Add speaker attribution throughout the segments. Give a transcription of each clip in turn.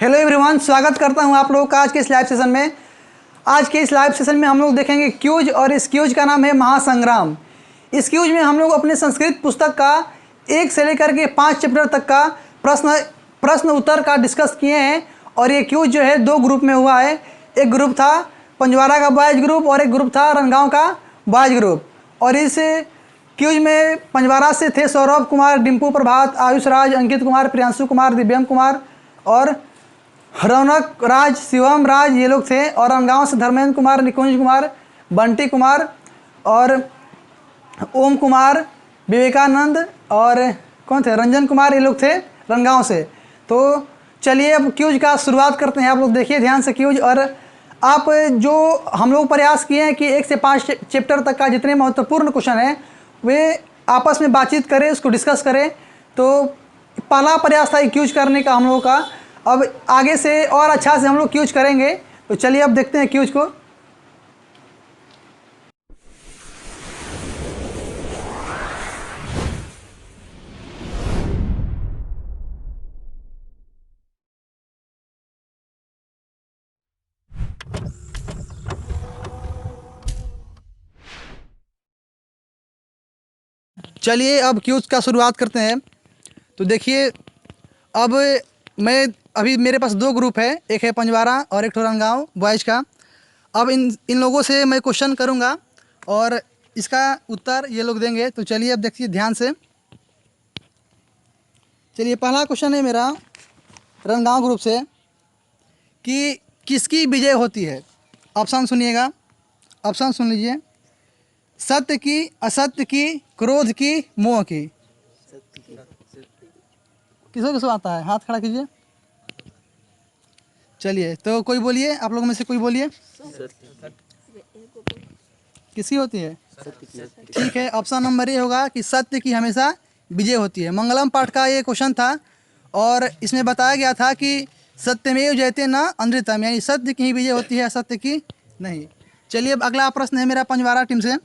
Speaker 1: Hello everyone, स्वागत करता हूं आप लोगों का आज के इस लाइव सेशन में। आज के इस लाइव सेशन में हम लोग देखेंगे क्यूज, और इस क्यूज का नाम है महासंग्राम। इस क्यूज में हम लोग अपने संस्कृत पुस्तक का 1 से लेकर के 5 चैप्टर तक का प्रश्न उत्तर का डिस्कस किए हैं। और ये क्यूज जो है 2 ग्रुप में हुआ है। एक ग्रुप था पंजवारा का बॉयज ग्रुप और एक ग्रुप था रनगांव का बॉयज ग्रुप। और इस क्यूज में पंजवारा से थे सौरभ कुमार, डिम्पू प्रभात, आयुष राज, अंकित कुमार, प्रियांशु कुमार, दिव्यम कुमार और रौनक राज, शिवम राज, ये लोग थे। और रनगांव से धर्मेंद्र कुमार, निकुंज कुमार, बंटी कुमार और ओम कुमार, विवेकानंद और कौन थे, रंजन कुमार, ये लोग थे रनगांव से। तो चलिए अब क्यूज का शुरुआत करते हैं। आप लोग देखिए ध्यान से क्यूज। और आप जो हम लोग प्रयास किए हैं कि 1 से 5 चैप्टर तक का जितने महत्वपूर्ण क्वेश्चन हैं वे आपस में बातचीत करें, उसको डिस्कस करें। तो पहला प्रयास था क्यूज करने का हम लोगों का। अब आगे से और अच्छा से हम लोग क्यूज करेंगे। तो चलिए अब देखते हैं क्यूज को। चलिए अब क्यूज का शुरुआत करते हैं। तो देखिए अब मैं अभी मेरे पास 2 ग्रुप है, एक है पंजवारा और एक रनगांव बॉयज़ का। अब इन लोगों से मैं क्वेश्चन करूंगा और इसका उत्तर ये लोग देंगे। तो चलिए अब देखिए ध्यान से। चलिए पहला क्वेश्चन है मेरा रनगांव ग्रुप से कि किसकी विजय होती है। ऑप्शन सुनिएगा, ऑप्शन सुन लीजिए। सत्य की, असत्य की, क्रोध की, मोह की। किसको किसको आता है, हाथ खड़ा कीजिए। चलिए तो कोई बोलिए, आप लोगों में से कोई बोलिए। किसकी होती है? ठीक है, ऑप्शन नंबर ए होगा कि सत्य की हमेशा विजय होती है। मंगलम पाठ का ये क्वेश्चन था और इसमें बताया गया था कि सत्यमेव जयते न अनृतम, यानी सत्य की ही विजय होती है, असत्य की नहीं। चलिए अब अगला प्रश्न है मेरा पंजवारा टीम से।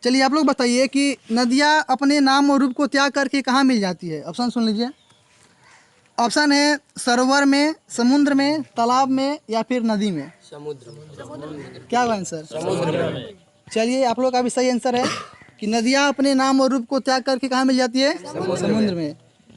Speaker 1: चलिए आप लोग बताइए कि नदियाँ अपने नाम और रूप को त्याग करके कहाँ मिल जाती है। ऑप्शन सुन लीजिए। ऑप्शन है सरोवर में, समुद्र में, तालाब में या फिर नदी में। समुद्र। क्या हुआ आंसर? समुद्र में। चलिए आप लोग का भी सही आंसर है कि नदियाँ अपने नाम और रूप को त्याग करके कहाँ मिल जाती है? समुद्र में।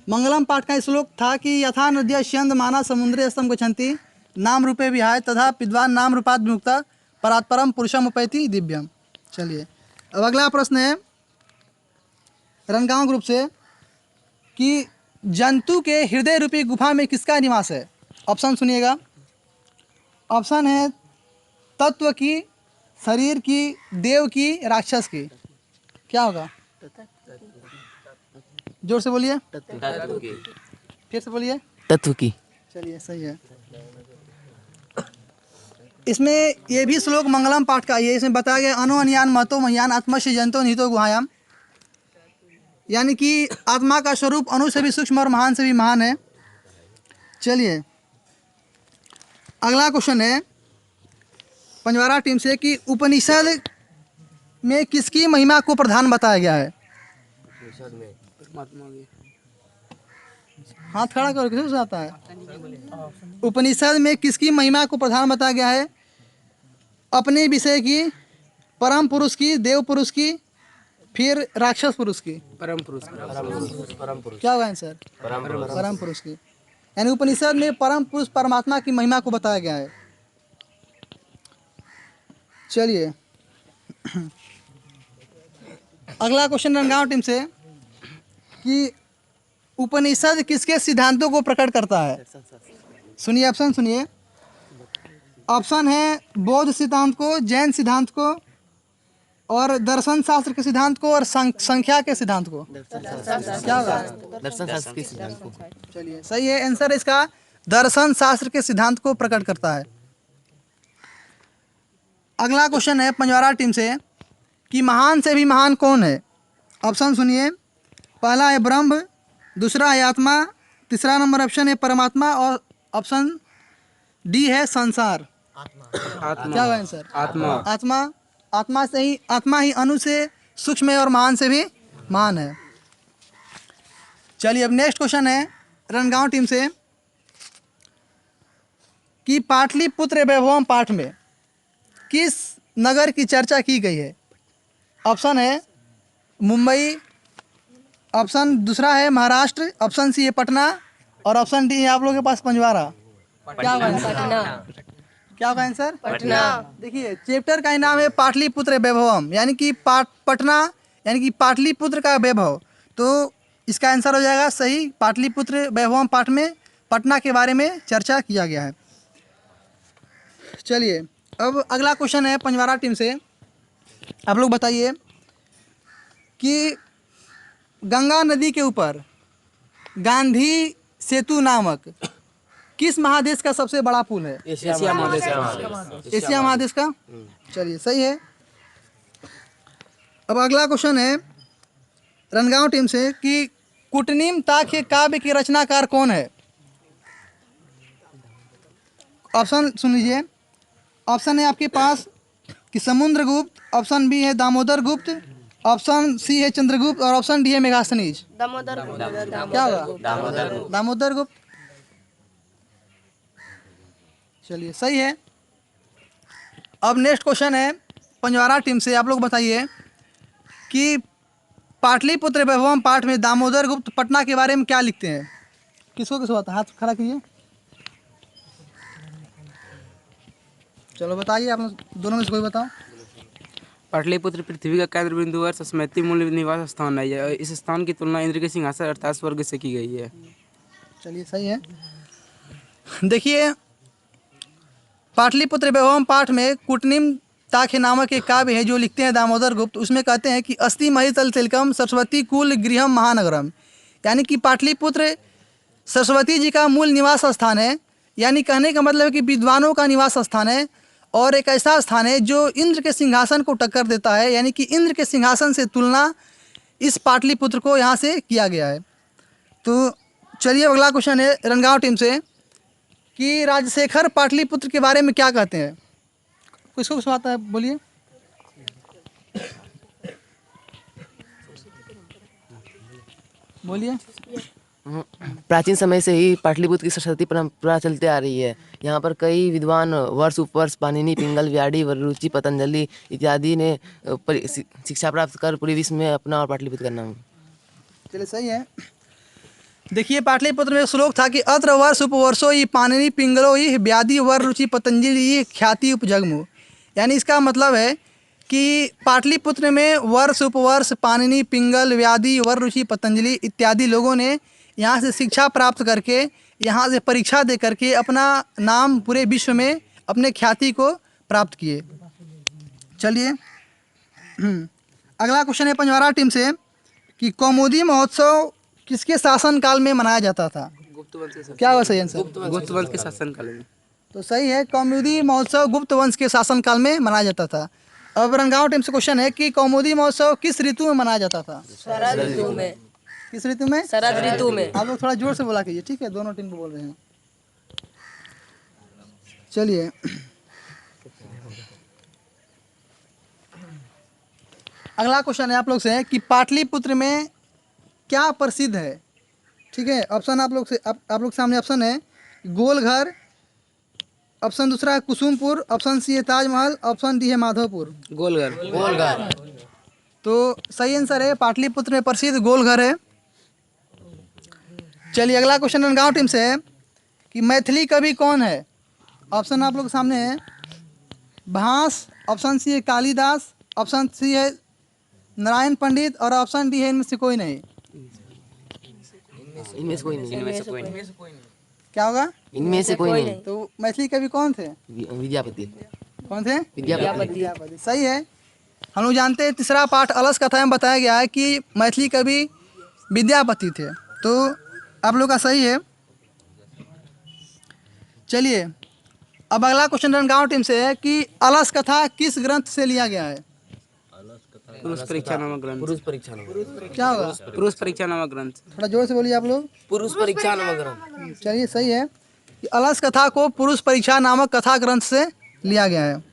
Speaker 1: मंगलम पाठ का श्लोक था कि यथा नद्या स्यंद माना समुद्रे स्तम गच्छन्ति नाम रूपे विहाय तथा विद्वान नाम रूपाद विमुक्ता परात्परम पुरुषम उपैति दिव्यम। चलिए अब अगला प्रश्न है रनगांव ग्रुप से कि जंतु के हृदय रूपी गुफा में किसका निवास है। ऑप्शन सुनिएगा। ऑप्शन है तत्व की, शरीर की, देव की, राक्षस की। क्या होगा? जोर से बोलिए।
Speaker 2: तत्व की।
Speaker 1: फिर से बोलिए।
Speaker 2: तत्व की।
Speaker 1: चलिए सही है। इसमें ये भी श्लोक मंगलम पाठ का ही है। इसमें बताया गया अनु अन्यान महतो महियान आत्मस्य जंतो निहितो गुहायाम, यानी कि आत्मा का स्वरूप अणु से भी सूक्ष्म और महान से भी महान है। चलिए अगला क्वेश्चन है पंजवारा टीम से कि उपनिषद में किसकी महिमा को प्रधान बताया गया है। हाथ खड़ा करो, किसको आता है? उपनिषद में किसकी महिमा को प्रधान बताया गया है? अपने विषय की, परम पुरुष की, देव पुरुष की, फिर राक्षस पुरुष की।
Speaker 2: परम पुरुष।
Speaker 1: क्या होगा आंसर? परम पुरुष की। यानी उपनिषद में परम पुरुष परमात्मा की महिमा को बताया गया है। चलिए अगला क्वेश्चन रनगांव टीम से कि उपनिषद किसके सिद्धांतों को प्रकट करता है। सुनिए, ऑप्शन सुनिए। ऑप्शन है बौद्ध सिद्धांत को, जैन सिद्धांत को और दर्शन शास्त्र के सिद्धांत को और संख्या के सिद्धांत को। क्या होगा?
Speaker 2: दर्शन शास्त्र के सिद्धांत को।
Speaker 1: चलिए सही है आंसर इसका, दर्शन शास्त्र के सिद्धांत को प्रकट करता है। अगला क्वेश्चन है पंजवारा टीम से कि महान से भी महान कौन है। ऑप्शन सुनिए। पहला है ब्रह्म, दूसरा है आत्मा, तीसरा नंबर ऑप्शन है परमात्मा और ऑप्शन डी है संसार। क्या हुआ आंसर?
Speaker 2: आत्मा।
Speaker 1: आत्मा। आत्मा से ही, आत्मा ही अणु से सूक्ष्म है और महान से भी महान है। चलिए अब नेक्स्ट क्वेश्चन है रनगांव टीम से कि पाटलिपुत्र वैभवम पाठ में किस नगर की चर्चा की गई है? ऑप्शन है मुंबई, ऑप्शन दूसरा है महाराष्ट्र, ऑप्शन सी है पटना और ऑप्शन डी है आप लोगों के पास पंजवारा। क्या होगा आंसर? क्या होगा आंसर? पटना। देखिए चैप्टर का ही नाम है पाटलिपुत्र वैभवम, यानी कि पटना, यानी कि पाटलिपुत्र का वैभव। तो इसका आंसर हो जाएगा सही, पाटलिपुत्र वैभवम पाठ में पटना के बारे में चर्चा किया गया है। चलिए अब अगला क्वेश्चन है पंजवारा टीम से। आप लोग बताइए कि गंगा नदी के ऊपर गांधी सेतु नामक किस महादेश का सबसे बड़ा पुल है?
Speaker 2: एशिया महादेश
Speaker 1: एशिया महादेश का। चलिए सही है। अब अगला क्वेश्चन है रनगांव टीम से कि कुटनीम ताख्य काव्य के रचनाकार कौन है? ऑप्शन सुन लीजिए। ऑप्शन है आपके पास कि समुद्रगुप्त, ऑप्शन बी है दामोदर गुप्त, ऑप्शन सी है चंद्रगुप्त और ऑप्शन डी है मेगास्थनीज। क्या होगा? दामोदर गुप्त। चलिए सही है। अब नेक्स्ट क्वेश्चन है पंजवारा टीम से। आप लोग बताइए कि पाटलिपुत्र वैभवम पाठ में दामोदर गुप्त पटना के बारे में क्या लिखते हैं? किसको किसको आता है? हाथ खड़ा कीजिए। चलो बताइए, आप लोग दोनों में से कोई बताओ।
Speaker 3: पाटलिपुत्र पृथ्वी का केंद्र बिंदु और सस्मैती मूल निवास स्थान है। इस स्थान की तुलना इंद्र के सिंहासन अर्थात स्वर्ग से की गई है।
Speaker 1: चलिए सही है। देखिए पाटलिपुत्र वैभवम पाठ में कुटनीम ताख्य नामक एक काव्य है जो लिखते हैं दामोदर गुप्त। उसमें कहते हैं कि अस्ति महितल तिलकम सरस्वती कुल गृहम महानगरम, यानी कि पाटलिपुत्र सरस्वती जी का मूल निवास स्थान है। यानी कहने का मतलब है कि विद्वानों का निवास स्थान है और एक ऐसा स्थान है जो इंद्र के सिंहासन को टक्कर देता है। यानी कि इंद्र के सिंहासन से तुलना इस पाटलिपुत्र को यहाँ से किया गया है। तो चलिए अगला क्वेश्चन है रनगांव टीम से कि राजशेखर पाटलिपुत्र के बारे में क्या कहते हैं? किसको कुछ आता है बोलिए। बोलिए।
Speaker 2: प्राचीन समय से ही पाटलिपुत्र की सरस्वती परंपरा चलते आ रही है। यहाँ पर कई विद्वान वर्ष उपवर्ष पाणिनि, पिंगल, व्याधि, वररुचि, पतंजलि इत्यादि ने शिक्षा प्राप्त कर पूरे विश्व में अपना और पाटलिपुत्र का नाम।
Speaker 1: चलिए सही है। देखिए पाटलिपुत्र में एक श्लोक था कि अत्र वर्ष उपवर्षो ही पाणिनि पिंगलो ही व्याधि वररुचि पतंजलि ख्याति उपजगमु। यानी इसका मतलब है कि पाटलिपुत्र में वर्ष उपवर्ष पाणिनि, पिंगल, व्याधि, वररुचि, पतंजलि इत्यादि लोगों ने यहाँ से शिक्षा प्राप्त करके, यहाँ से परीक्षा दे करके अपना नाम पूरे विश्व में अपने ख्याति को प्राप्त किए। चलिए अगला क्वेश्चन है पंजवारा टीम से कि कौमुदी महोत्सव किसके शासन काल में मनाया जाता था?
Speaker 3: गुप्त वंश के
Speaker 1: क्या हुआ सही आंसर?
Speaker 3: गुप्त वंश के शासन काल में।
Speaker 1: तो सही है, कौमुदी महोत्सव गुप्त वंश के शासन काल में मनाया जाता था। अब रनगांव टीम से क्वेश्चन है कि कौमुदी महोत्सव किस ऋतु में मनाया जाता था?
Speaker 4: शरद ऋतु में।
Speaker 1: किस ऋतु में?
Speaker 4: शरद ऋतु में।
Speaker 1: आप लोग थोड़ा जोर से बोला कीजिए, ठीक है? दोनों टीम को बोल रहे हैं। चलिए अगला क्वेश्चन है आप लोग से कि पाटलिपुत्र में क्या प्रसिद्ध है? ठीक है, ऑप्शन आप लोग सामने ऑप्शन है गोलघर, ऑप्शन दूसरा है कुसुमपुर, ऑप्शन सी है ताजमहल, ऑप्शन डी है माधवपुर।
Speaker 3: गोलघर।
Speaker 1: तो सही आंसर है पाटलिपुत्र में प्रसिद्ध गोलघर है। चलिए अगला क्वेश्चन रनगांव टीम से है कि मैथिली कवि कौन है? ऑप्शन आप लोग के सामने है भास, ऑप्शन सी है कालिदास, ऑप्शन सी है नारायण पंडित और ऑप्शन डी है इनमें से कोई नहीं।
Speaker 2: इनमें से कोई नहीं।
Speaker 1: क्या होगा?
Speaker 2: इनमें से कोई नहीं।
Speaker 1: तो मैथिली कवि कौन थे?
Speaker 2: विद्यापति।
Speaker 1: कौन थे?
Speaker 2: विद्यापति।
Speaker 1: सही है। हम लोग जानते हैं तीसरा पाठ अलस कथा में बताया गया है कि मैथिली कवि विद्यापति थे। तो आप लोग का सही है। चलिए अब अगला क्वेश्चन रनगांव टीम से है कि अलस कथा किस ग्रंथ से लिया गया है?
Speaker 3: पुरुष परीक्षा नामक ग्रंथ।
Speaker 2: पुरुष परीक्षा नामक।
Speaker 1: क्या होगा?
Speaker 3: पुरुष परीक्षा नामक ग्रंथ।
Speaker 1: थोड़ा जोर से बोलिए आप लोग।
Speaker 2: पुरुष परीक्षा नामक ग्रंथ।
Speaker 1: चलिए सही है कि अलस कथा को पुरुष परीक्षा नामक कथा ग्रंथ से लिया गया है।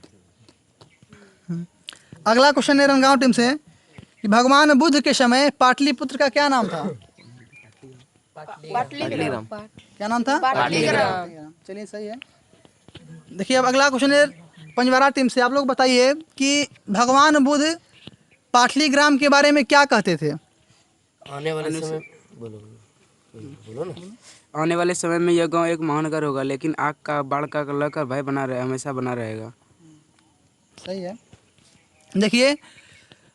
Speaker 1: अगला क्वेश्चन है रनगांव टीम से कि भगवान बुद्ध के समय पाटलिपुत्र का क्या नाम था?
Speaker 2: पाटलिग्राम।
Speaker 1: क्या नाम था?
Speaker 4: पाटलिग्राम।
Speaker 1: चलिए सही है। देखिए अब अगला क्वेश्चन है पंजवारा टीम से। आप लोग बताइए कि भगवान बुद्ध पाटलीग्राम के बारे में क्या कहते थे?
Speaker 2: आने वाले समय बोलो बोलो ना।
Speaker 3: आने वाले समय में यह गांव एक महानगर होगा, लेकिन आग का बाढ़ का लहर भय हमेशा बना रहेगा।
Speaker 1: सही है। देखिए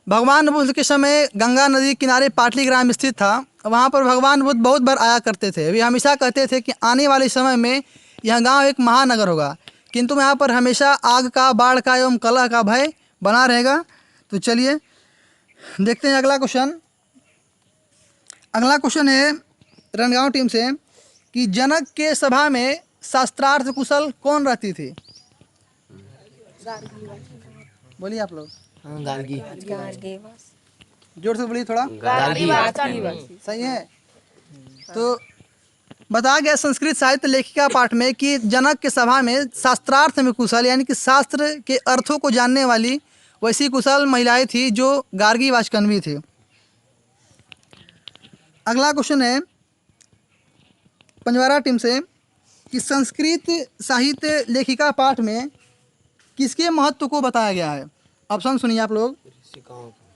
Speaker 1: भगवान बुद्ध के समय गंगा नदी के किनारे पाटलीग्राम स्थित था। वहाँ पर भगवान बुद्ध बहुत बार आया करते थे। वे हमेशा कहते थे कि आने वाले समय में यह गांव एक महानगर होगा, किंतु यहाँ पर हमेशा आग का, बाढ़ का एवं कलह का भय बना रहेगा। तो चलिए देखते हैं अगला क्वेश्चन। अगला क्वेश्चन है रणगांव टीम से कि जनक के सभा में शास्त्रार्थ कुशल कौन रहती थी? बोलिए आप लोग।
Speaker 2: हाँ, गार्गी।
Speaker 1: जोर से बोलिए थोड़ा।
Speaker 2: गार्गी।
Speaker 1: सही है। तो बताया गया संस्कृत साहित्य लेखिका पाठ में कि जनक के सभा में शास्त्रार्थ में कुशल यानी कि शास्त्र के अर्थों को जानने वाली वैसी कुशल महिलाएं थी जो गार्गी वाचकन्वी थी। अगला क्वेश्चन है पंजवारा टीम से कि संस्कृत साहित्य लेखिका पाठ में किसके महत्व को बताया गया है? ऑप्शन सुनिए आप लोग।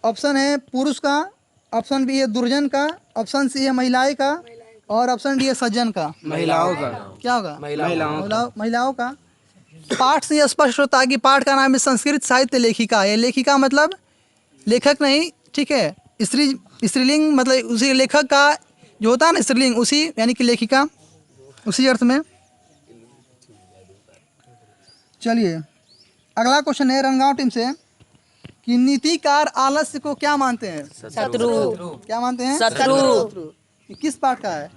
Speaker 1: ऑप्शन है पुरुष का, ऑप्शन बी है दुर्जन का, ऑप्शन सी है महिलाएं का, और ऑप्शन डी है सज्जन का।
Speaker 3: महिलाओं का।
Speaker 1: क्या होगा?
Speaker 3: महिलाओं
Speaker 1: महिलाओं का। पाठ से यह स्पष्ट होता है कि पाठ का नाम है संस्कृत साहित्य लेखिका। ये लेखिका मतलब लेखक नहीं, ठीक है। स्त्रीलिंग मतलब उसी लेखक का जो होता है ना स्त्रीलिंग, उसी यानी कि लेखिका, उसी अर्थ में। चलिए अगला क्वेश्चन है रणगांव टीम से कि नीतिकार आलस्य को क्या मानते हैं?
Speaker 4: शत्रु।
Speaker 1: क्या मानते हैं?
Speaker 4: शत्रु।
Speaker 1: ये किस पाठ का है?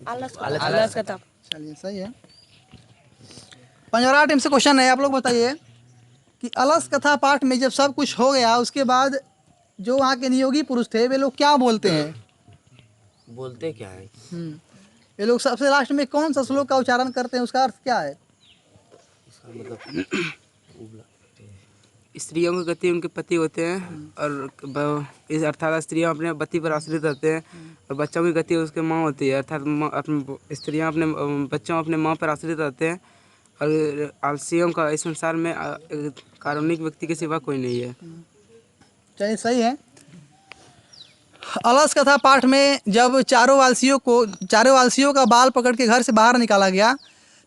Speaker 4: अलस कथा।
Speaker 1: चलिए सही है। पंजवारा टीम से क्वेश्चन है। आप लोग बताइए कि अलस कथा पाठ में जब सब कुछ हो गया उसके बाद जो वहाँ के नियोगी पुरुष थे वे लोग क्या बोलते हैं?
Speaker 2: बोलते क्या है?
Speaker 1: ये लोग सबसे लास्ट में कौन सा श्लोक का उच्चारण करते हैं, उसका अर्थ क्या है?
Speaker 3: स्त्रियों की गति उनके पति होते हैं, और इस अर्थात स्त्रियां अपने पति पर आश्रित रहते हैं, और बच्चों की गति उसके माँ होती है, अर्थात स्त्रियां अपने बच्चों अपने माँ पर आश्रित रहते हैं। और आलसियों का इस संसार में कारुणिक व्यक्ति के सिवा कोई नहीं है।
Speaker 1: चलिए सही है। अलस कथा पाठ में जब चारों आलसियों का बाल पकड़ के घर से बाहर निकाला गया,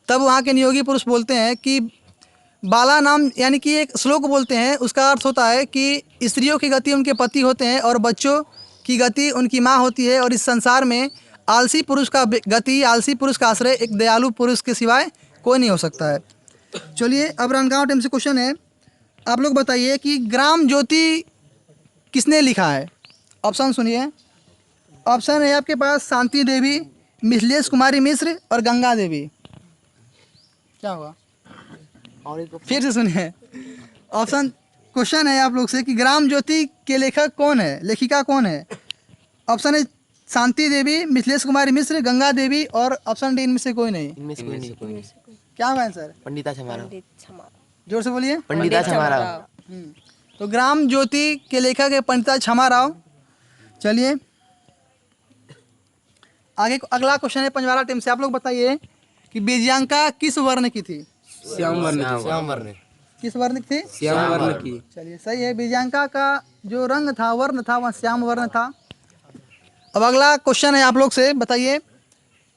Speaker 1: तब वहाँ के नियोगी पुरुष बोलते हैं कि बाला नाम यानी कि एक श्लोक बोलते हैं, उसका अर्थ होता है कि स्त्रियों की गति उनके पति होते हैं और बच्चों की गति उनकी माँ होती है, और इस संसार में आलसी पुरुष का गति, आलसी पुरुष का आश्रय एक दयालु पुरुष के सिवाय कोई नहीं हो सकता है। चलिए अब रणगांव टीम से क्वेश्चन है। आप लोग बताइए कि ग्राम ज्योति किसने लिखा है? ऑप्शन सुनिए। ऑप्शन है आपके पास शांति देवी, मिथिलेश कुमारी मिश्र और गंगा देवी। क्या होगा?
Speaker 2: और एक
Speaker 1: फिर से सुनिए। ऑप्शन क्वेश्चन है आप लोग से कि ग्राम ज्योति के लेखक कौन है, लेखिका कौन है? ऑप्शन है शांति देवी, मिथिलेश कुमारी मिश्र, गंगा देवी, और ऑप्शन डी इनमें से कोई नहीं।
Speaker 2: इनमें से कोई नहीं।
Speaker 1: क्या होगा आंसर?
Speaker 2: पंडिता छमारा।
Speaker 1: जोर से बोलिए।
Speaker 2: पंडिता छमारा।
Speaker 1: तो ग्राम ज्योति के लेखक है पंडिता छमाराव। चलिए आगे अगला क्वेश्चन है पंजवारा टीम से। आप लोग बताइए कि बीजांका किस वर्ण की थी?
Speaker 3: श्याम वर्ण की।
Speaker 2: श्याम वर्ण।
Speaker 1: किस वर्ण की थी?
Speaker 3: श्याम वर्ण की।
Speaker 1: चलिए सही है। बीजांका का जो रंग था, वर्ण था, वह श्याम वर्ण था। अब अगला क्वेश्चन है आप लोग से, बताइए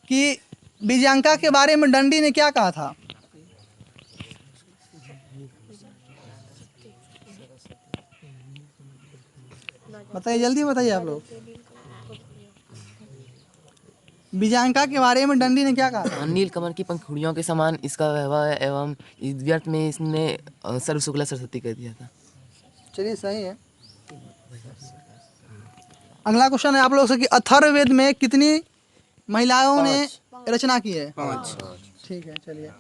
Speaker 1: कि बीजांका के बारे में दंडी ने क्या कहा था? बताइए, जल्दी बताइए आप लोग। बीजांका के बारे में दंडी ने क्या कहा था?
Speaker 2: नीलकमल की पंखुड़ियों के समान इसका व्यवहार एवं व्यर्थ में इसने सर्व शुक्ला सरस्वती कर दिया था।
Speaker 1: चलिए सही है। अगला क्वेश्चन है आप लोग से कि अथर्ववेद में कितनी महिलाओं ने रचना की है?
Speaker 3: 5।
Speaker 1: ठीक है। चलिए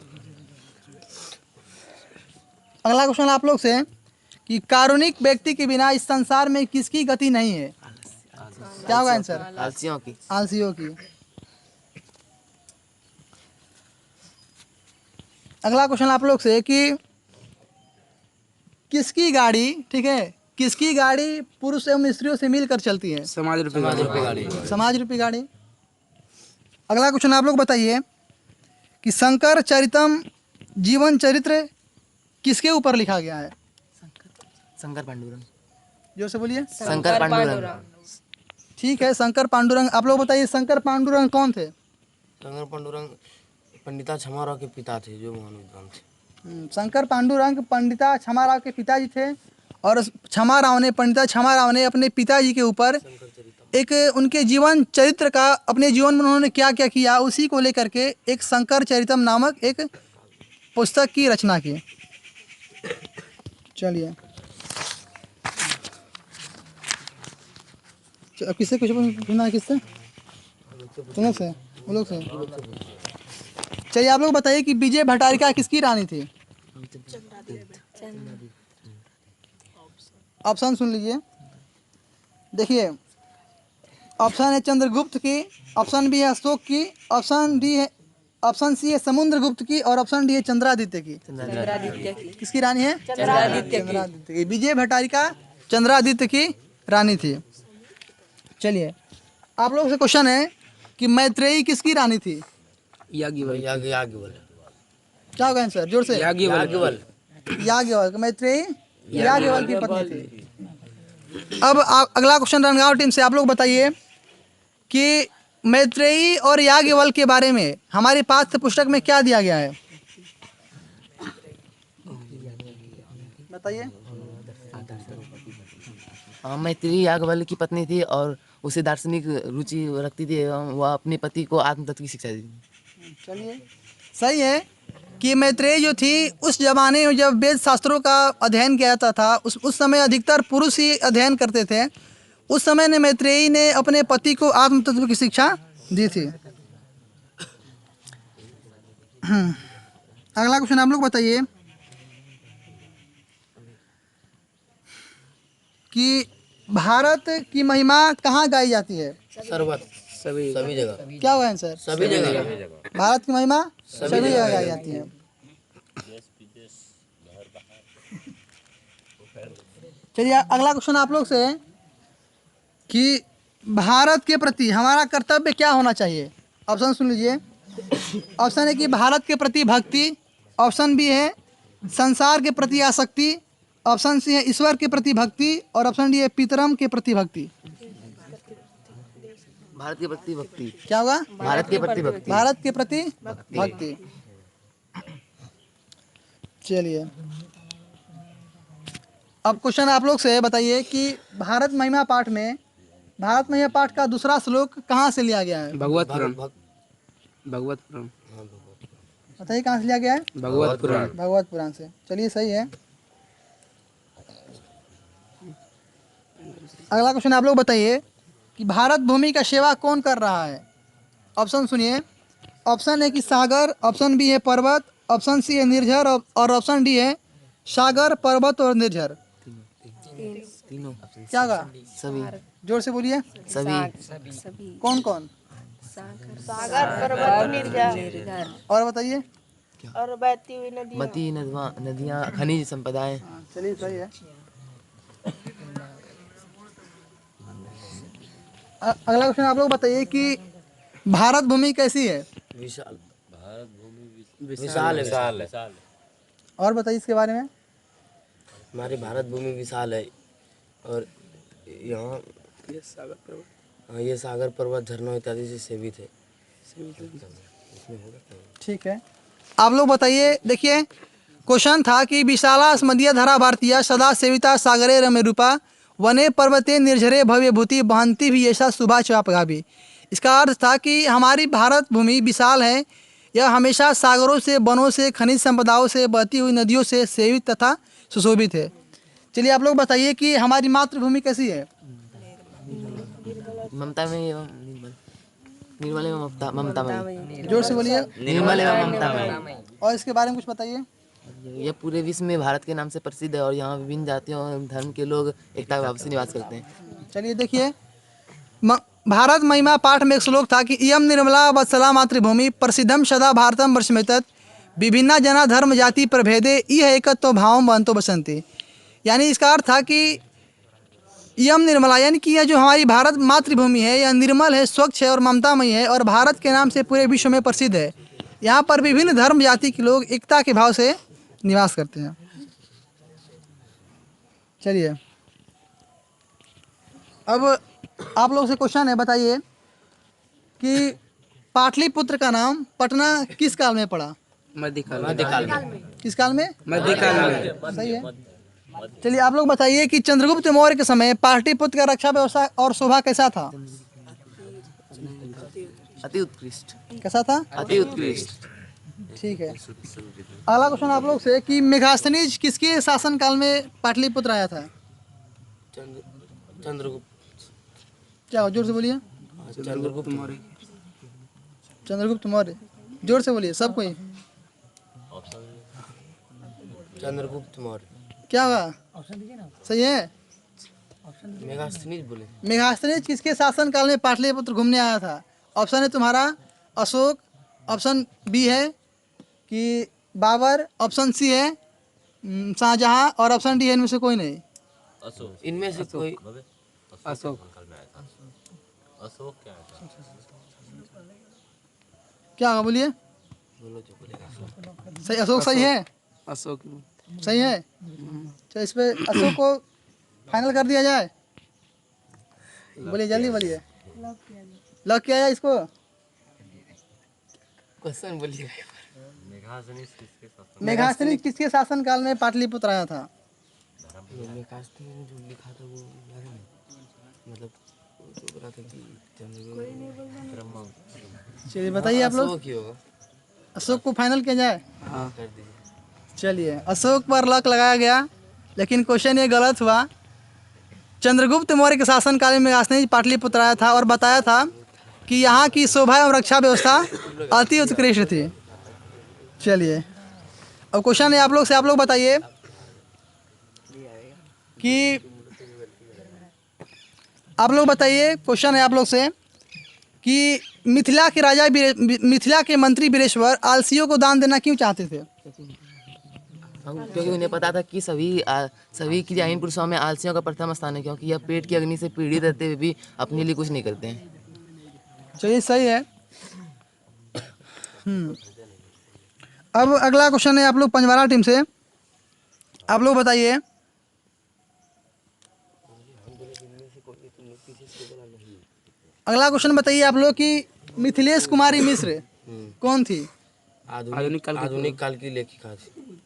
Speaker 1: अगला क्वेश्चन आप लोग से कि कारुणिक व्यक्ति के बिना इस संसार में किसकी गति नहीं है? क्या होगा आंसर?
Speaker 2: आलसियों की।
Speaker 1: आलसियों की। अगला क्वेश्चन आप लोग से कि किसकी गाड़ी, ठीक है, किसकी गाड़ी पुरुष एवं स्त्रियों से मिलकर चलती है?
Speaker 3: समाज रूपी गाड़ी।
Speaker 1: समाज रूपी गाड़ी। अगला क्वेश्चन आप लोग बताइए कि शंकर चरितम जीवन चरित्र किसके ऊपर लिखा गया है?
Speaker 2: शंकर पांडुरंग।
Speaker 1: जोर से बोलिए।
Speaker 2: शंकर पांडुरंग।
Speaker 1: ठीक है, शंकर पांडुरंग। आप लोग बताइए शंकर पांडुरंग कौन थे?
Speaker 2: शंकर पांडुरंग पंडिता छमाराव के पिता थे, जो महान विद्वान थे।
Speaker 1: शंकर पांडुरंग पंडिता छमाराव के पिताजी थे और पंडिता छमाराव ने अपने पिताजी के ऊपर एक उनके जीवन चरित्र का, अपने जीवन में उन्होंने क्या क्या किया उसी को लेकर के एक शंकर चरितम नामक एक पुस्तक की रचना की। चलिए, किससे कुछ पूछना है? किससे? तुम लोग से? वो लोग से? चलिए, आप लोग बताइए कि विजय भट्टारिका किसकी रानी थी? ऑप्शन सुन लीजिए। देखिए, ऑप्शन है चंद्रगुप्त की, ऑप्शन बी है अशोक की, ऑप्शन सी है समुद्रगुप्त की और ऑप्शन डी है चंद्रादित्य की। किसकी रानी है? चंद्रादित्य की। विजय भट्टारिका चंद्रादित्य की रानी थी। चलिए, आप लोगों से क्वेश्चन है कि मैत्रेयी किसकी रानी थी?
Speaker 3: याज्ञवल्क्य।
Speaker 1: क्या होगा आंसर? जोर से। याज्ञवल्क्य। मैत्रेयी याज्ञवल्क्य की पत्नी थी। अब अगला क्वेश्चन रणगांव टीम से। आप लोग बताइए कि मैत्रेयी और याज्ञवल्क्य के बारे में हमारी पाठ्य पुस्तक में क्या दिया गया है? बताइए।
Speaker 2: मैत्रेयी याज्ञवल्क्य की पत्नी थी और उसे दार्शनिक रुचि रखती थी एवं वह अपने पति को आत्म तत्व की शिक्षा दी थी।
Speaker 1: चलिए, सही है कि मैत्रेयी जो थी उस जमाने में जब वेद शास्त्रों का अध्ययन किया जाता था, उस समय अधिकतर पुरुष ही अध्ययन करते थे। उस समय ने मैत्रेयी ने अपने पति को आत्म तत्व की शिक्षा दी थी। अगला क्वेश्चन आप लोग बताइए कि भारत की महिमा कहाँ गाई जाती है?
Speaker 2: सभी जगह।
Speaker 1: क्या हुआ आंसर?
Speaker 2: सभी जगह।
Speaker 1: भारत की महिमा सभी जगह गाई जाती है। चलिए, अगला क्वेश्चन आप लोग से है कि भारत के प्रति हमारा कर्तव्य क्या होना चाहिए? ऑप्शन सुन लीजिए। ऑप्शन है कि भारत के प्रति भक्ति, ऑप्शन बी है संसार के प्रति आसक्ति, ऑप्शन सी है ईश्वर के प्रति भक्ति और ऑप्शन डी है पितरम के प्रति भक्ति।
Speaker 2: भारत के प्रति भक्ति।
Speaker 1: क्या होगा?
Speaker 2: भारत के प्रति भक्ति।
Speaker 1: भारत के प्रति भक्ति। चलिए, अब क्वेश्चन आप लोग से बताइए कि भारत महिमा पाठ में, भारत महिमा पाठ का दूसरा श्लोक कहाँ से लिया गया है?
Speaker 3: भगवत पुराण। भगवत पुराण।
Speaker 1: बताइए कहाँ से लिया गया है?
Speaker 3: भगवत पुराण।
Speaker 1: भगवत पुराण से। चलिए, सही है। अगला क्वेश्चन आप लोग बताइए कि भारत भूमि का सेवा कौन कर रहा है? ऑप्शन सुनिए। ऑप्शन है कि सागर, ऑप्शन बी है पर्वत, ऑप्शन सी है निर्झर और ऑप्शन डी है सागर, पर्वत और निर्झर।
Speaker 2: तीनों।
Speaker 1: क्या होगा?
Speaker 2: सभी।
Speaker 1: जोर से बोलिए।
Speaker 2: सभी।
Speaker 1: कौन कौन?
Speaker 4: सागर, पर्वत, निर्झर
Speaker 1: और बताइए।
Speaker 4: और बहती हुई नदी।
Speaker 2: मती नदियाँ, खनिज संपदाएं।
Speaker 1: चलिए, सही है। अगला क्वेश्चन आप लोग बताइए कि भारत भूमि कैसी है?
Speaker 2: विशाल। भारत भूमि विशाल है।
Speaker 1: और बताइए इसके बारे में।
Speaker 2: हमारी भारत भूमि विशाल है और यहाँ ये सागर पर्वत झरनों इत्यादि से सेवित है।
Speaker 1: ठीक है, आप लोग बताइए। देखिए, क्वेश्चन था कि विशाला स्मदीय धरा भारतीय सदा सेविता सागरे रमे रूपा वने पर्वते निर्झरे भव्य भूति बहंती भी ऐसा सुबह चापगा भी। इसका अर्थ था कि हमारी भारत भूमि विशाल है, यह हमेशा सागरों से, वनों से, खनिज संपदाओं से, बहती हुई नदियों से सेवित तथा सुशोभित है। चलिए, आप लोग बताइए कि हमारी मातृभूमि कैसी है?
Speaker 2: ममता में एवं निर्मल एवं ममता में।
Speaker 1: जोर से बोलिए।
Speaker 2: निर्मल एवं ममता में।
Speaker 1: और इसके बारे में कुछ बताइए।
Speaker 2: यह पूरे विश्व में भारत के नाम से प्रसिद्ध है और यहाँ विभिन्न जातियों एवं धर्म के लोग एकता भाव से निवास करते हैं।
Speaker 1: चलिए, देखिए, भारत महिमा पाठ में एक श्लोक था कि इयम निर्मला वत्सला मातृभूमि प्रसिद्धम सदा भारतम वर्षमेतत् विभिन्ना जना धर्म जाति प्रभेदे यह एकत्व भावम बंतो बसंती। यानी इसका अर्थ था कि यम निर्मला, यानी कि यह जो हमारी भारत मातृभूमि है यह निर्मल है, स्वच्छ है और ममतामयी है और भारत के नाम से पूरे विश्व में प्रसिद्ध है। यहाँ पर विभिन्न धर्म जाति के लोग एकता के भाव से निवास करते हैं। चलिए अब आप लोग से क्वेश्चन है, बताइए कि पाटलिपुत्र का नाम पटना किस काल में पड़ा?
Speaker 3: मध्यकाल
Speaker 1: किस काल में?
Speaker 3: मध्यकाल में।
Speaker 1: सही है। चलिए आप लोग बताइए कि चंद्रगुप्त मौर्य के समय पाटलिपुत्र का रक्षा व्यवस्था और शोभा कैसा था?
Speaker 2: अति उत्कृष्ट।
Speaker 1: कैसा था?
Speaker 2: अति उत्कृष्ट।
Speaker 1: ठीक है। अगला क्वेश्चन आप लोग से कि मेगास्थनीज किसके शासन काल में पाटलिपुत्र आया था?
Speaker 2: चंद्रगुप्त।
Speaker 1: क्या हो, जोर से बोलिए।
Speaker 3: चंद्रगुप्त मौर्य।
Speaker 1: चंद्रगुप्त मौर्य, जोर से बोलिए सब कोई।
Speaker 2: चंद्रगुप्त मौर्य।
Speaker 1: क्या होगा? सही है।
Speaker 2: मेगास्थनीज बोले।
Speaker 1: मेगास्थनीज किसके शासन काल में पाटलिपुत्र घूमने आया था? ऑप्शन है तुम्हारा अशोक, ऑप्शन बी है कि बाबर, ऑप्शन सी है शाहजहां और ऑप्शन डी है इनमें से कोई नहीं।
Speaker 2: इनमें से कोई।
Speaker 3: अशोक।
Speaker 1: क्या होगा बोलिए। सही, अशोक सही है।
Speaker 3: अशोक।
Speaker 1: सही है। तो इस पे अशोक को फाइनल कर दिया जाए। बोलिए जल्दी बोलिए। लॉक किया जाए इसको।
Speaker 2: क्वेश्चन बोलिए।
Speaker 1: मेघास्थनीज किसके शासन काल में पाटलिपुत्र आया था?
Speaker 2: मेगास्थनीज में जो लिखा था वो याद है नहीं। मतलब जो बोला था कि
Speaker 1: चलिए बताइए आप लोग।
Speaker 2: अशोक ही होगा।
Speaker 1: अशोक को फाइनल किया जाए।
Speaker 3: हाँ।
Speaker 2: कर दीजिए।
Speaker 1: चलिए अशोक पर लॉक लगाया गया, लेकिन क्वेश्चन ये गलत हुआ। चंद्रगुप्त मौर्य के शासन काल में मेघास्थनीज पाटलिपुत्र आया था और बताया था कि यहाँ की शोभा एवं रक्षा व्यवस्था अति उत्कृष्ट थी। चलिए अब क्वेश्चन है आप लोग से, आप लोग बताइए कि आप लोग बताइए, क्वेश्चन है आप लोग से कि मिथिला के राजा मिथिला के मंत्री वीरेश्वर आलसियों को दान देना क्यों चाहते थे?
Speaker 2: क्योंकि उन्हें पता था कि सभी क्रियाहीन पुरुषों में आलसियों का प्रथम स्थान है, क्योंकि यह पेट की अग्नि से पीड़ित रहते हुए भी अपने लिए कुछ नहीं करते हैं।
Speaker 1: चलिए सही है। अब अगला क्वेश्चन है आप लोग पंजवारा टीम से, आप लोग बताइए अगला क्वेश्चन बताइए आप लोग कि मिथिलेश कुमारी मिश्र कौन थी?
Speaker 2: आधुनिक काल की लेखिका थी।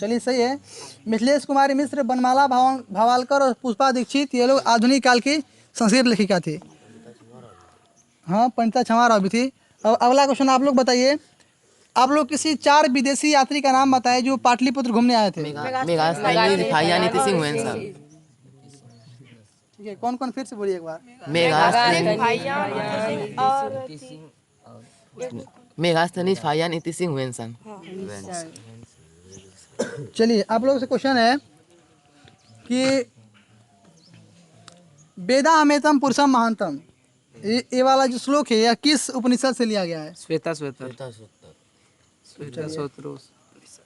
Speaker 1: चलिए सही है। मिथिलेश कुमारी मिश्र, बनमाला भावालकर और पुष्पा दीक्षित, ये लोग आधुनिक काल की संस्कृत लेखिका थी। हाँ, पंडिता छमाराव भी थी। अब अगला क्वेश्चन आप लोग बताइए, आप लोग किसी 4 विदेशी यात्री का नाम बताएं जो पाटलिपुत्र घूमने आए थे।
Speaker 2: मेगास्थनीज, फाहियान, नीति सिंह, हुएन।
Speaker 1: ठीक है, कौन कौन फिर से बोलिए एक बार।
Speaker 2: मेगास्थनीज, फाहियान, नीति सिंह, हुएन।
Speaker 1: चलिए आप लोगों से क्वेश्चन है कि वेदा हमेतम पुरुषम महानतम, ये वाला जो श्लोक है यह किस उपनिषद से लिया गया है?
Speaker 3: श्वेता सूत्र।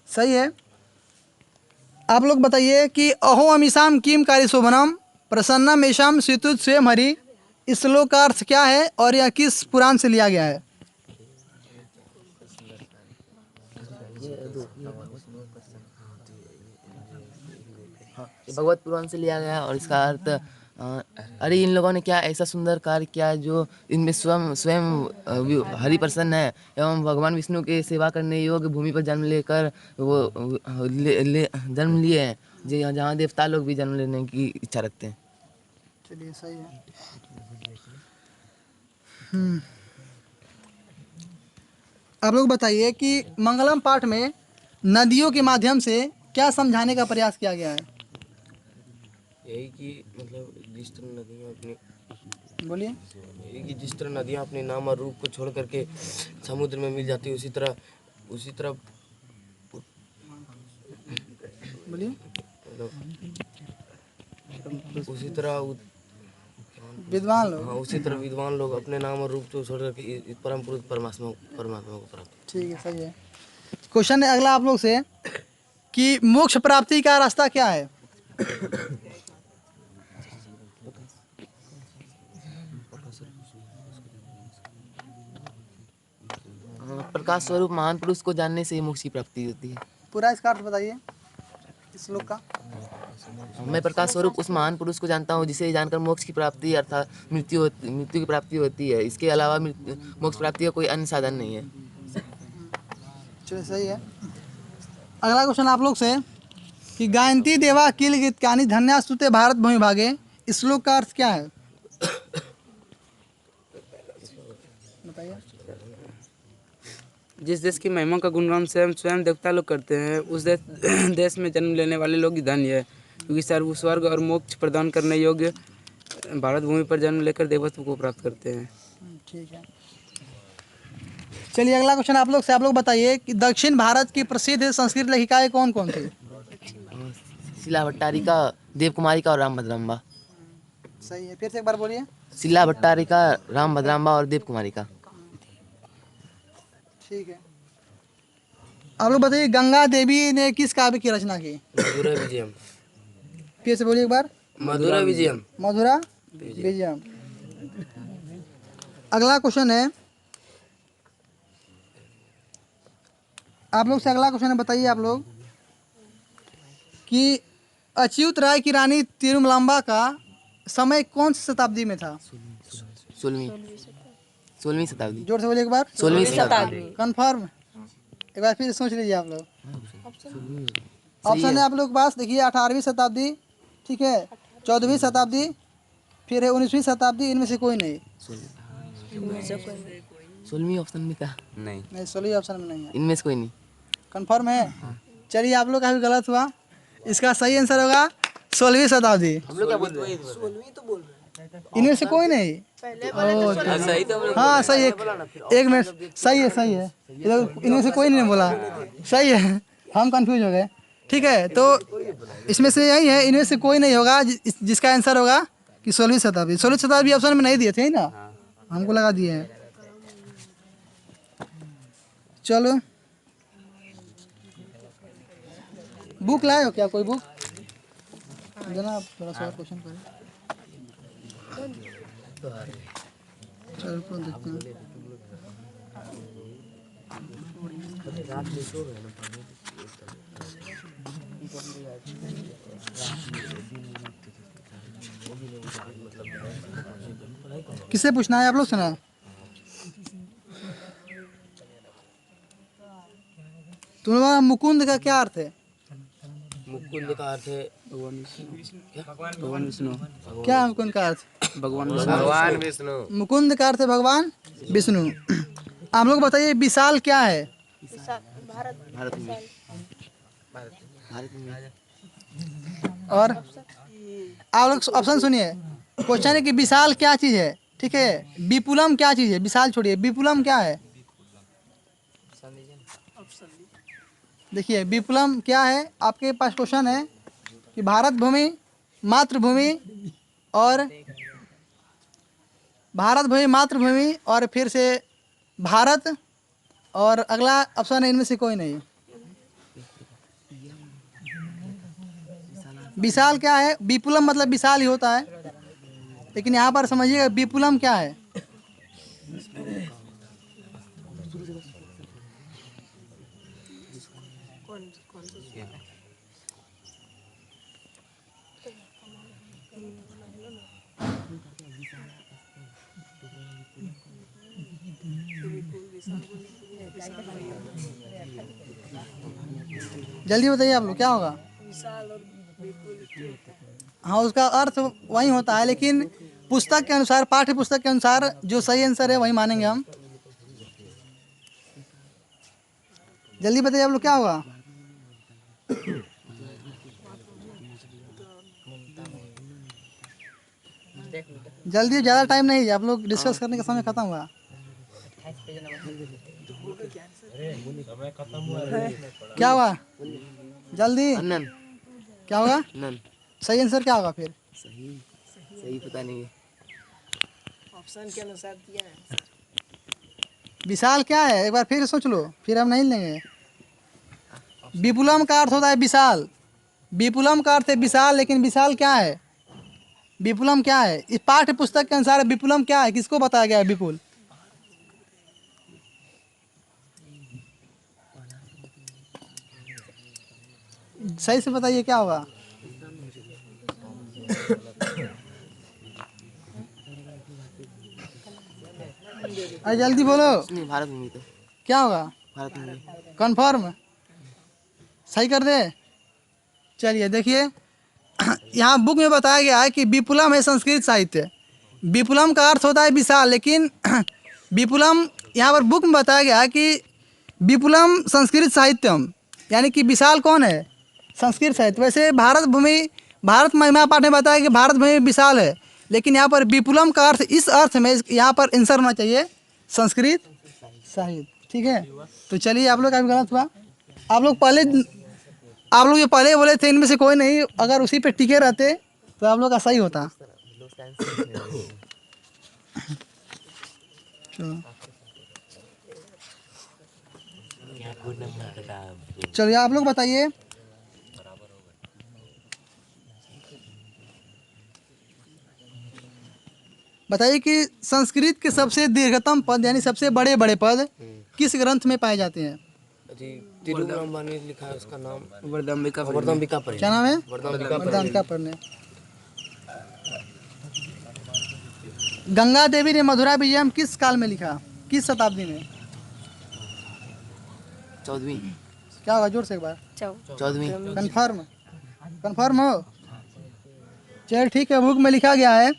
Speaker 1: सही है। आप लोग बताइए कि अहो अमीशाम किम कार्य शोभनम प्रसन्नम येषाम स्वितुत स्वयं हरि, इस श्लोक का अर्थ क्या है और यह किस पुराण से लिया गया है?
Speaker 2: भगवत पुराण से लिया गया और इसका अर्थ अरे इन लोगों ने क्या ऐसा सुंदर कार्य किया जो इनमें स्वयं हरि प्रसन्न है एवं भगवान विष्णु के सेवा करने योग्य भूमि पर जन्म लेकर वो जन्म लिए हैं, जहाँ देवता लोग भी जन्म लेने की इच्छा रखते हैं।
Speaker 1: चलिए सही है। आप लोग बताइए कि मंगलम पाठ में नदियों के माध्यम से क्या समझाने का प्रयास किया गया है?
Speaker 2: यही कि मतलब जिस तरह नदियाँ अपने
Speaker 1: बोलिए।
Speaker 2: यही कि जिस तरह नदियाँ अपने नाम और रूप को छोड़ करके समुद्र में मिल जाती है, उसी तरह
Speaker 1: बोलिए।
Speaker 2: उसी तरह
Speaker 1: विद्वान लोग।
Speaker 2: हाँ, उसी तरह विद्वान लोग अपने नाम और रूप को छोड़ करके इस परम पुरुष परमात्मा को प्राप्त।
Speaker 1: ठीक है, सही है। क्वेश्चन है अगला आप लोग से कि मोक्ष प्राप्ति का रास्ता क्या है?
Speaker 2: प्रकाश स्वरूप महान पुरुष को जानने से ही मोक्ष की प्राप्ति होती है।
Speaker 1: पूरा इसका अर्थ बताइए इस श्लोक का।
Speaker 2: मैं प्रकाश स्वरूप उस महान पुरुष को जानता हूँ जिसे जानकर मोक्ष की प्राप्ति अर्थात मृत्यु की प्राप्ति होती है। इसके अलावा मोक्ष प्राप्ति का कोई अन्य साधन नहीं है।
Speaker 1: चलिए सही है। अगला क्वेश्चन आप लोग से कि गायंती देवा किल गीतकानी धन्यास्तुते भारत भूमि भागे, इस श्लोक का अर्थ क्या है बताइए।
Speaker 3: जिस देश की महिमा का गुणगान स्वयं देवता लोग करते हैं, उस देश में जन्म लेने वाले लोग ही धन्य है, क्योंकि सर्व स्वर्ग और मोक्ष प्रदान करने योग्य भारत भूमि पर जन्म लेकर देवत्व को प्राप्त करते हैं।
Speaker 1: ठीक है। चलिए अगला क्वेश्चन आप लोग से, आप लोग बताइए कि दक्षिण भारत की प्रसिद्ध संस्कृत लेखिकाएं कौन कौन थी।
Speaker 2: शिला भट्टारिका, देव कुमारिका और राम भद्राम्बा।
Speaker 1: सही है, फिर से एक बार बोलिए।
Speaker 2: शिला भट्टारिका, राम भद्राम्बा और देव कुमारिका।
Speaker 1: ठीक है। आप लोग बताइए गंगा देवी ने किस काव्य की रचना की।
Speaker 3: मधुरा विजयम।
Speaker 1: फिर से बोलिए एक बार।
Speaker 3: मधुरा विजयम।
Speaker 1: मधुरा विजयम। अगला क्वेश्चन है आप लोग से, अगला क्वेश्चन है बताइए आप लोग कि अच्युत राय की रानी तिरुमलांबा का समय कौन सी शताब्दी में था।
Speaker 2: 16वीं शताब्दी।
Speaker 1: जोर से बोलिए एक बार।
Speaker 2: 16वीं शताब्दी।
Speaker 1: कंफर्म। एक बार फिर सोच लीजिए आप लोग। ऑप्शन है आप लोग के पास, देखिए 18वीं शताब्दी, ठीक है, 14वीं शताब्दी, फिर है 19वीं शताब्दी, इनमें से कोई नहीं।
Speaker 2: 16वीं ऑप्शन में था।
Speaker 3: नहीं,
Speaker 1: 16वीं ऑप्शन में नहीं है।
Speaker 2: इनमें से कोई नहीं।
Speaker 1: कंफर्म है। चलिए आप लोग का भी गलत हुआ, इसका सही आंसर होगा 16वीं शताब्दी।
Speaker 2: हम लोग क्या बोल रहे हैं?
Speaker 1: इनमें से कोई नहीं।
Speaker 3: सही तो
Speaker 1: हाँ सही है, एक मिनट, सही है सही है, इनमें से कोई नहीं बोला, सही है, हम कंफ्यूज हो गए। ठीक है, तो इसमें से यही है, इनमें से कोई नहीं होगा जिसका आंसर होगा कि 16वीं शताब्दी। 16वीं शताब्दी ऑप्शन में नहीं दिए थे ना, हमको लगा दिए हैं। चलो बुक लाए हो क्या, कोई बुक देना, आप थोड़ा सा क्वेश्चन करें। चलो कौन देखते हैं। किससे पूछना है आप लोग से ना। तुम्हारा मुकुंद का क्या अर्थ है।
Speaker 3: मुकुंद का अर्थ है भगवान विष्णु।
Speaker 1: क्या है मुकुंद का अर्थ।
Speaker 3: भगवान विष्णु।
Speaker 1: मुकुंद का अर्थ है भगवान विष्णु। आप लोग बताइए विशाल क्या है।
Speaker 2: भारत में।
Speaker 1: और आप लोग ऑप्शन सुनिए, क्वेश्चन है कि विशाल क्या चीज़ है, ठीक है, विपुलम क्या चीज़ है, विशाल छोड़िए, विपुलम क्या है। देखिए विपुलम क्या है, आपके पास क्वेश्चन है कि भारत भूमि, मातृभूमि और भारत भूमि, मातृभूमि और फिर से भारत, और अगला ऑप्शन है इनमें से कोई नहीं। विशाल क्या है, विपुलम मतलब विशाल ही होता है, लेकिन यहाँ पर समझिएगा विपुलम क्या है। जल्दी बताइए आप लोग क्या होगा। हाँ उसका अर्थ वही होता है, लेकिन पुस्तक के अनुसार, पाठ्य पुस्तक के अनुसार जो सही आंसर है वही मानेंगे हम। जल्दी बताइए आप लोग क्या होगा। जल्दी, ज़्यादा टाइम नहीं है, आप लोग डिस्कस करने का समय खत्म हुआ। क्या हुआ जल्दी,
Speaker 2: नन।
Speaker 1: क्या होगा
Speaker 2: नन।
Speaker 1: सही आंसर क्या होगा फिर।
Speaker 2: सही पता नहीं है।
Speaker 4: ऑप्शन के अनुसार दिया है।
Speaker 1: विशाल क्या है एक बार फिर सोच लो, फिर हम नहीं लेंगे। विपुलम का अर्थ होता है विशाल, विपुलम का अर्थ है विशाल, लेकिन विशाल क्या है, विपुलम क्या है, इस पाठ्य पुस्तक के अनुसार विपुलम क्या है, किसको बताया गया है विपुल। सही से बताइए क्या होगा। अरे जल्दी बोलो
Speaker 2: नहीं, भारत भूमि तो
Speaker 1: क्या होगा।
Speaker 2: भारत भूमि।
Speaker 1: कन्फर्म सही कर दे। चलिए देखिए यहाँ बुक में बताया गया है कि विपुलम है संस्कृत साहित्य। विपुलम का अर्थ होता है विशाल, लेकिन विपुलम यहाँ पर बुक में बताया गया है कि विपुलम संस्कृत साहित्यम, यानी कि विशाल कौन है, संस्कृत साहित्य। वैसे भारत महिमा पाठ में बताया कि भारत भूमि विशाल है, लेकिन यहाँ पर विपुलम का अर्थ इस अर्थ में यहाँ पर आंसर होना चाहिए संस्कृत साहित्य। ठीक है, तो चलिए आप लोग का भी गलत हुआ। आप लोग जो पहले बोले थे इनमें से कोई नहीं, अगर उसी पे टिके रहते तो आप लोग का सही होता। चलिए आप लोग बताइए, कि संस्कृत के सबसे दीर्घतम पद यानी सबसे बड़े बड़े पद किस ग्रंथ में पाए जाते हैं।
Speaker 2: तिरुवनंतपुरम लिखा है, उसका नाम
Speaker 3: वर्धम्बिका
Speaker 2: वर्धम्बिका पर।
Speaker 1: क्या नाम है,
Speaker 2: वर्धम्बिका
Speaker 1: पर ने। गंगा देवी ने मधुरा विजयम किस काल में लिखा, किस शताब्दी में।
Speaker 2: 14वीं।
Speaker 1: क्या होगा, जोर से एक बार।
Speaker 2: 14वीं।
Speaker 1: कंफर्म हो। चल ठीक है, बुक में लिखा गया है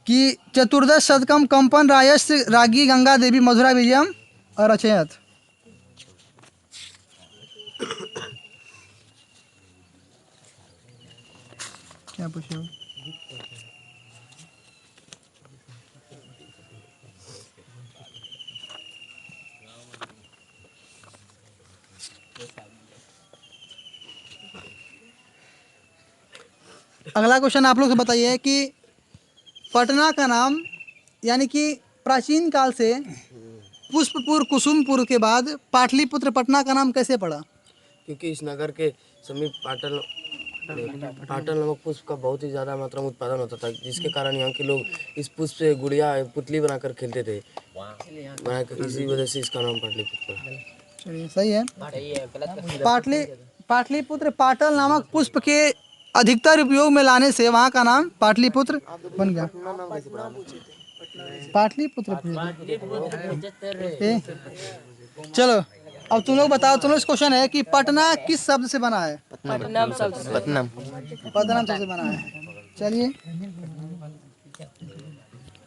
Speaker 1: कि चतुर्दश शतकम कंपन रायस्य रागी गंगा देवी मधुरा विजयम और अचयत। क्या पूछे हो? अगला क्वेश्चन आप लोग से बताइए कि पटना का नाम, यानी कि प्राचीन काल से पुष्पपुर कुसुमपुर के बाद पाटलिपुत्र पटना का नाम कैसे पड़ा।
Speaker 2: क्योंकि इस नगर के समीप पाटल नामक पुष्प का बहुत ही ज़्यादा मात्रा में उत्पादन होता था, जिसके कारण यहाँ के लोग इस पुष्प से गुड़िया पुतली बनाकर खेलते थे। इसी वजह से इसका नाम पाटलिपुत्र पड़ा।
Speaker 1: चलिए सही है। पाटलिपुत्र पाटल नामक पुष्प के अधिकतर उपयोग में लाने से वहाँ का नाम पाटलिपुत्र बन गया। पाटलिपुत्र। चलो अब तुम लोग बताओ, तुम लोग क्वेश्चन है कि पटना किस शब्द से बना है। पटनम शब्द से बना है। चलिए,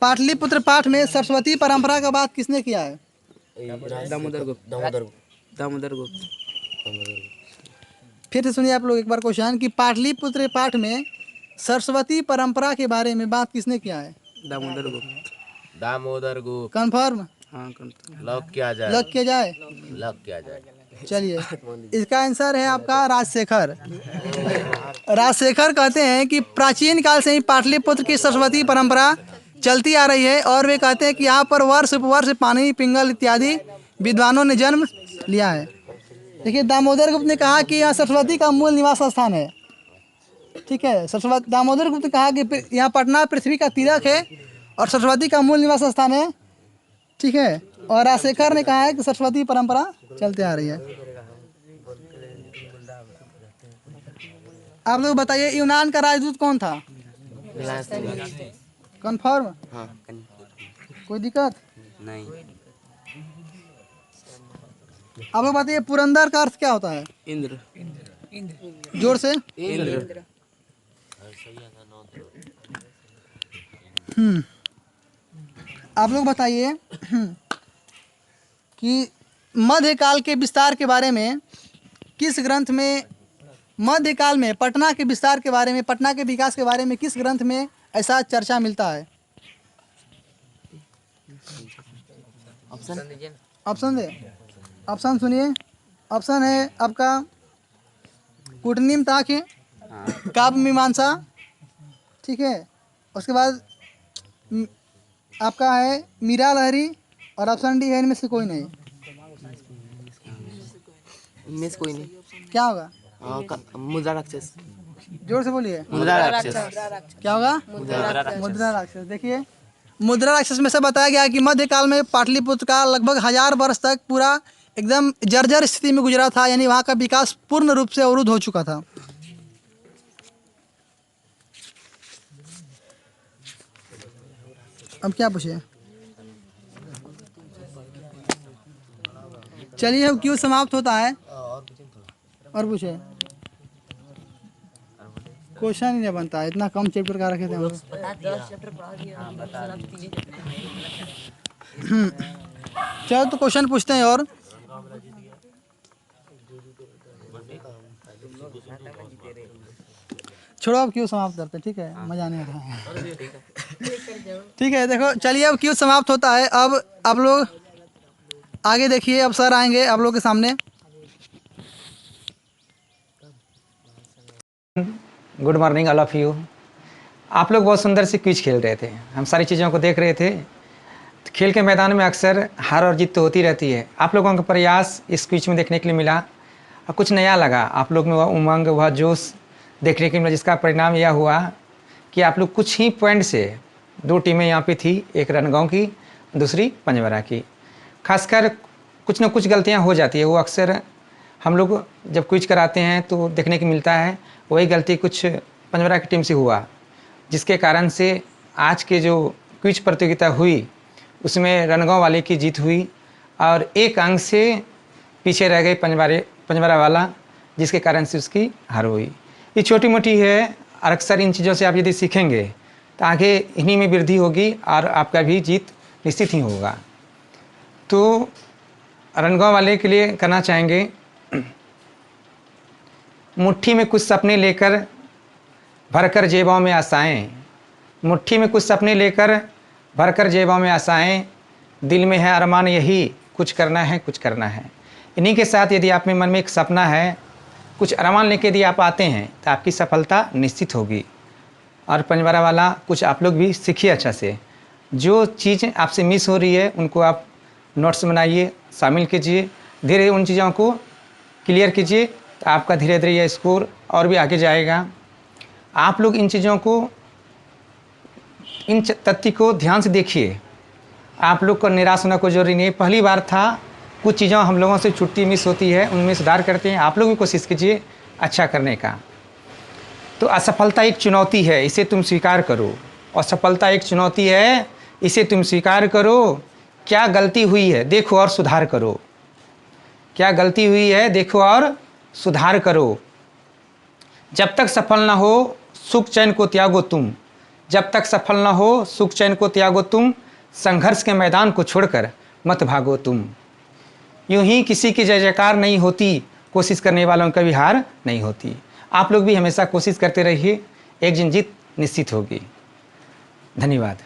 Speaker 1: पाटलिपुत्र पाठ में सरस्वती परंपरा का बात किसने किया है।
Speaker 3: दामोदर गुप्त।
Speaker 1: फिर से सुनिए आप लोग एक बार क्वेश्चन कि पाटलिपुत्र पाठ में सरस्वती परंपरा के बारे में बात किसने किया है।
Speaker 5: दामोदर गुप्त।
Speaker 1: कंफर्म।
Speaker 3: हाँ,
Speaker 5: लॉक किया जाए।
Speaker 1: चलिए इसका आंसर है आपका राजशेखर। राजशेखर कहते हैं कि प्राचीन काल से ही पाटलिपुत्र की सरस्वती परंपरा चलती आ रही है, और वे कहते हैं कि यहाँ पर वर्ष उपवर्ष पानी पिंगल इत्यादि विद्वानों ने जन्म लिया है। देखिए दामोदर गुप्त ने कहा कि यहाँ सरस्वती का मूल निवास स्थान है। ठीक है, दामोदर गुप्त ने कहा कि यहाँ पटना पृथ्वी का तिलक है और सरस्वती का मूल निवास स्थान है। ठीक है, और राजशेखर ने कहा है कि सरस्वती परंपरा चलते आ रही है। आप लोग बताइए यूनान का राजदूत कौन था। कंफर्म।
Speaker 2: हाँ।
Speaker 1: कोई दिक्कत
Speaker 3: नहीं।
Speaker 1: आप लोग बताइए पुरंदर का अर्थ क्या होता है।
Speaker 3: इंद्र।
Speaker 1: जोर से।
Speaker 3: इंद्र।
Speaker 1: आप लोग बताइए कि मध्यकाल के विस्तार के बारे में किस ग्रंथ में, मध्यकाल में पटना के विस्तार के बारे में, पटना के विकास के बारे में किस ग्रंथ में ऐसा चर्चा मिलता है। ऑप्शन दे। ऑप्शन सुनिए। ऑप्शन है आपका कूटनीम ताक, काव्य मीमांसा। ठीक है, उसके बाद आपका है मीरा लहरी, और ऑप्शन डी है इनमें से कोई नहीं।
Speaker 2: इनमें से कोई नहीं।
Speaker 1: क्या होगा।
Speaker 2: मुद्रा राक्षस।
Speaker 1: जोर से बोलिए।
Speaker 2: मुद्रा राक्षस।
Speaker 1: क्या होगा। मुद्रा राक्षस। देखिए मुद्रा राक्षस में से बताया गया है कि मध्यकाल में पाटलिपुत्र का लगभग 1000 वर्ष तक पूरा एकदम जर्जर स्थिति में गुजरा था, यानी वहाँ का विकास पूर्ण रूप से अवरुद्ध हो चुका था। अब क्या पूछे? चलिए, अब क्यों समाप्त होता है और पूछे। क्वेश्चन ही नहीं बनता है, इतना कम चैप्टर का रखे थे हम लोग। चलो तो क्वेश्चन पूछते हैं और छोड़ो, अब क्यों समाप्त करते हैं, ठीक है, मजा नहीं आ रहा है। ठीक है, देखो चलिए, अब क्यों समाप्त होता है। अब आप लोग आगे देखिए, अब सर आएंगे आप लोग के सामने।
Speaker 5: Good morning all of you. आप लोग बहुत सुंदर से क्विज खेल रहे थे, हम सारी चीज़ों को देख रहे थे। खेल के मैदान में अक्सर हार और जीत तो होती रहती है। आप लोगों का प्रयास इस क्विज में देखने के लिए मिला और कुछ नया लगा। आप लोग में वह उमंग, वह जोश देखने के लिए मिला, जिसका परिणाम यह हुआ कि आप लोग कुछ ही पॉइंट से 2 टीमें यहाँ पे थी, एक रनगांव की, दूसरी पंजवरा की। खासकर कुछ न कुछ गलतियाँ हो जाती है, वो अक्सर हम लोग जब क्विज कराते हैं तो देखने को मिलता है। वही गलती कुछ पंजवरा की टीम से हुआ, जिसके कारण से आज के जो क्विज प्रतियोगिता हुई उसमें रनगांव वाले की जीत हुई और 1 अंक से पीछे रह गए पंजवरा वाला, जिसके कारण से उसकी हार हुई। ये छोटी मोटी है और अक्सर इन चीज़ों से आप यदि सीखेंगे तो आगे इन्हीं में वृद्धि होगी और आपका भी जीत निश्चित ही होगा। तो रनगांव वाले के लिए करना चाहेंगे, मुट्ठी में कुछ सपने लेकर भरकर जेबों में आशाएं, मुट्ठी में कुछ सपने लेकर भरकर जेबों में आशाएं, दिल में है अरमान यही कुछ करना है, कुछ करना है। इन्हीं के साथ यदि आप में मन में एक सपना है, कुछ अरमान लेके यदि आप आते हैं तो आपकी सफलता निश्चित होगी। और पंजवरा वाला कुछ आप लोग भी सीखिए अच्छा से। जो चीज़ आपसे मिस हो रही है उनको आप नोट्स बनाइए, शामिल कीजिए, धीरे उन चीज़ों को क्लियर कीजिए, तो आपका धीरे धीरे यह स्कोर और भी आगे जाएगा। आप लोग इन चीज़ों को, इन तथ्य को ध्यान से देखिए। आप लोग को निराश होना कोई ज़रूरी नहीं है। पहली बार था, कुछ चीज़ों हम लोगों से छुट्टी मिस होती है, उनमें सुधार करते हैं। आप लोग भी कोशिश कीजिए अच्छा करने का। तो असफलता एक चुनौती है, इसे तुम स्वीकार करो। असफलता एक चुनौती है, इसे तुम स्वीकार करो। क्या गलती हुई है देखो और सुधार करो। क्या गलती हुई है देखो और सुधार करो। जब तक सफल ना हो सुख चैन को त्यागो तुम। जब तक सफल ना हो सुख चैन को त्यागो तुम। संघर्ष के मैदान को छोड़कर मत भागो तुम। यूं ही किसी की जय जयकार नहीं होती, कोशिश करने वालों की कभी हार नहीं होती। आप लोग भी हमेशा कोशिश करते रहिए, एक दिन जीत निश्चित होगी। धन्यवाद।